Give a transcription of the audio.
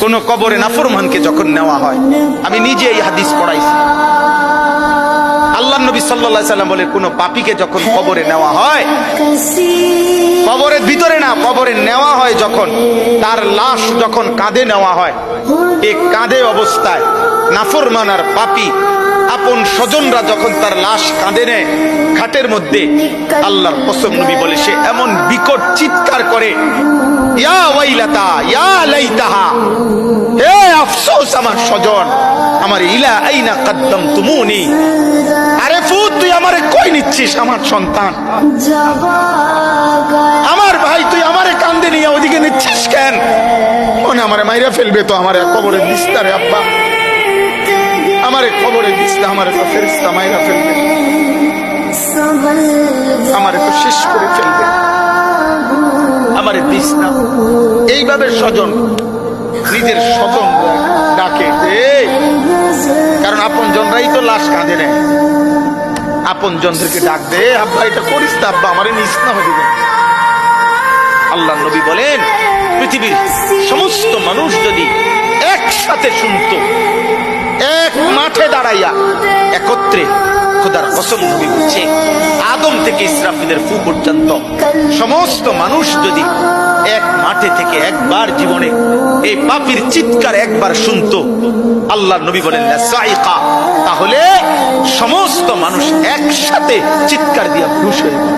কোন কবরে নাফরমানকে যখন নেওয়া হয়, আমি নিজে এই হাদিস পড়াইছি, আল্লাহ নবী সাল্লাল্লাহু আলাইহি সাল্লাম বলে কোন পাপীকে যখন কবরে নেওয়া হয়, কবরের ভিতরে না, কবরে নেওয়া হয় যখন, তার লাশ যখন কাঁধে নেওয়া হয়, এই কাঁধে অবস্থায় নাফরমান আর পাপী আপন স্বজনরা যখন তার লাশ কাঁধে নেয় খাটের মধ্যে, আল্লাহর কসম নবী বলে সে এমন বিকট চিৎকার করে, ইয়া ওয়াইলাতা ইয়া লাইতাহা, হে আফসোস আমার স্বজন, আমার ইলা আইনা কাদ্দামতুমুনি, আরে ফুত তুই আমারে কই নিচ্ছিস, আমার সন্তান, আমার ভাই তুই আমারে কাঁধে নিয়ে ওদিকে নিচ্ছিস কেন, মনে আমারে মাইরা ফেলবে তো, আমারে কবরে বিস্তারে আব্বা, আমারে কবরে দিস্তা, আমারে তো ফেরেশতা মাইরা ফেলবে, আমারে তো শেষ করে ফেলবে, আমারে দিস না। এইভাবে স্বজন নিজের স্বজন ডাকে, কারণ আপন জনরাই তো লাশ কাঁধে নেয়, আপন জনদেরকে ডাক দে, আব্বা এটা করিস না, আব্বা আমারে নিস না হয়ে যাবে। আল্লাহ নবী বলেন পৃথিবীর সমস্ত মানুষ যদি একসাথে শুনতো, এক মাঠে দাঁড়াইয়া একত্রে, খোদার কসম নবী বলছে আদম থেকে ইসরাফিলের ফু পর্যন্ত সমস্ত মানুষ যদি এক মাঠে থেকে একবার জীবনে এই পাপীর চিৎকার একবার শুনতো, আল্লাহ নবী বলেন লাসাইকা, তাহলে সমস্ত মানুষ একসাথে চিৎকার দিয়া বেহুশ হয়ে যাবে।